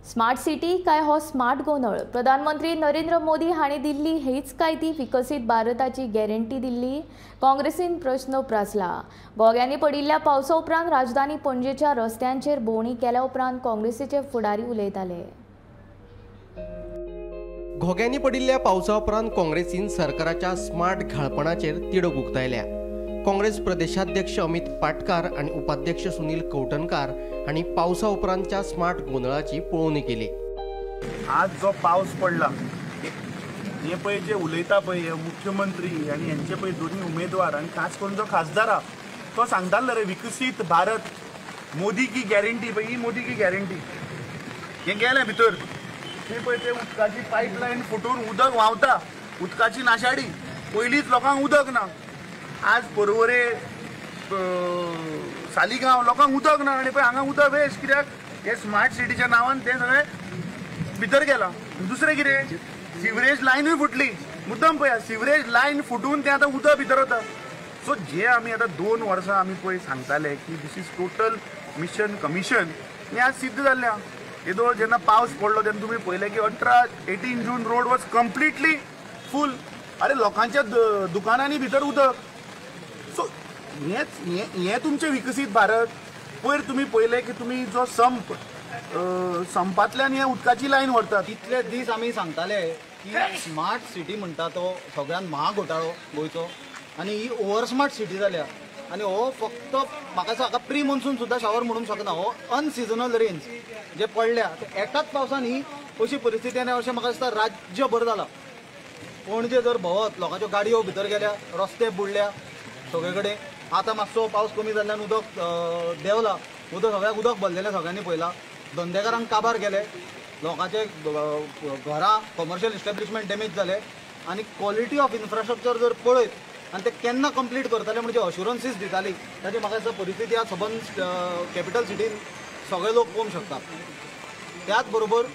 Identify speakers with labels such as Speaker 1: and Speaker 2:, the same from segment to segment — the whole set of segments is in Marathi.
Speaker 1: स्मार्ट सिटी काय हो स्मार्ट गोंधळ? प्रधानमंत्री नरेंद्र मोदी हांणी दिल्ली हेच काय ती विकसित भारताची गॅरंटी दिल्ली? काँग्रेसीन प्रश्न उपरासला। गोग्यांनी पडिल्ल्या पावसा उपरांत राजधानी पणजेच्या रस्त्यांचेर भोंवडी केल्या उपरांत काँग्रेसीचे फुडारी उलयताले।
Speaker 2: घोग्यांनी पडिल्ल्या पावसा उपरांत काँग्रेसीन सरकाराच्या स्मार्ट घाळपणाचेर तिडक उक्तायल्या। काँग्रेस प्रदेशाध्यक्ष अमित पाटकार आणि उपाध्यक्ष सुनील कवटणकार हांणी पावसा उपरांतच्या स्मार्ट गोंधळाची पळोवणी केली।
Speaker 3: आज जो पाऊस पडला हे पळय जे उलयता पळय मुख्यमंत्री आणि यांचे पळय दोन्ही उमेदवार आणि खास करून जो खासदार तो सांगतालो रे विकसित भारत मोदी की गॅरंटी पळय ही मोदी की गॅरंटी हे गेले भितर हे पळय ते उदकाची पायपलायन फुटून उदक व्हांवता उदकाची नाशाडी पयलींच लोकांक उदक ना आज परवरे सालिगांव लोकांक उदक ना आणि पळय हांगा उदक वेस्ट कित्याक हे स्मार्ट सिटीच्या नांवान ते सगळें भितर गेला। दुसरें कितें सिवरेज लायनूय फुटली मुद्दम पळय सिवरेज लायन फुटून तें आतां उदक भितर वता। सो जे आमी आतां 2 वर्सां आमी पळय सांगताले की दिस इज टोटल मिशन कमिशन हें आज सिद्ध जाल्लें आहा। येदो जेन्ना पावस पडलो तेन्ना तुमी पळयलें की 18 जून रोड वॉज कंप्लिटली फूल। अरे लोकांच्या दुकानांनी भितर उदक। सो हें तुमचें विकसीत भारत। पयर तुमी पळयलें की तुमी जो संपांतल्यान हें उदकाची लायन व्हरतात।
Speaker 4: इतले दीस आमी सांगताले की स्मार्ट सिटी म्हणटा तो सगळ्यात महाग घोटाळो गोंयचो आनी ही ओवर स्मार्ट सिटी जाल्या आनी हो फक्त म्हाका दिसता प्री मॉन्सून सुद्दां शावर म्हणूंक शकना हो अनसिजनल रेन्स जे पडल्या ते एकाच पावसान ही अशी परिस्थिती आनी अशें म्हाका दिसता राज्यभर जाला। पणजे जर भोंवत लोकांच्यो गाडयो भितर गेल्या रस्ते बुडल्या सगळे कडेन। आतां मातसो पावस कमी जाल्ल्यान उदक देंवला सगळ्याक उदक भरलेलें सगळ्यांनी पळयलां। धंदेकारांक काबार गेले लोकांचे घरां कमर्शियल इस्टॅब्लिशमेंट डॅमेज जाले आनी क्वॉलिटी ऑफ इन्फ्रास्ट्रक्चर जर पळयत आनी ते केन्ना कंप्लीट करताले म्हणजे अश्युरन्सीस दिताली ताची म्हाका दिसता परिस्थिती आज सबंद कॅपिटल सिटीन सगळे लोक पळोवंक शकतात। त्याच बरोबर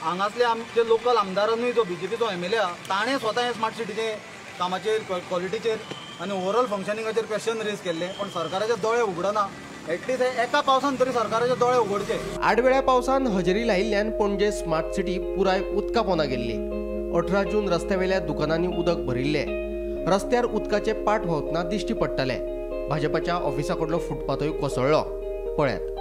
Speaker 4: हांगासले आमचे लोकल आमदारांनी जो BJPचो MLA आहा ताणें स्वता हे स्मार्ट सिटीचे कामाचेर क्वॉलिटीचेर आनी ओवरऑल फंक्शनिंगाचेर क्वेश्चन रेज केल्ले पण सरकाराचे दोळे उगडना। एटलीस्ट एका पावसान तरी सरकाराचे दोळे उगडचे।
Speaker 2: आडवेळ्या पावसान हजेरी लायिल्ल्यान पणजे स्मार्ट सिटी पुराय उदका पोंदा गेल्ली। 18 जून रस्त्यावेल्या दुकानांनी उदक भरिल्ले। रस्त्यार उदकाचे पाट व्हांवतना दिश्टी पडटाले। भाजपाच्या ऑफिसा कडलो फुटपाथूय कोसळ्ळो। पळयात।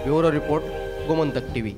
Speaker 2: Bureau report Gomantak TV.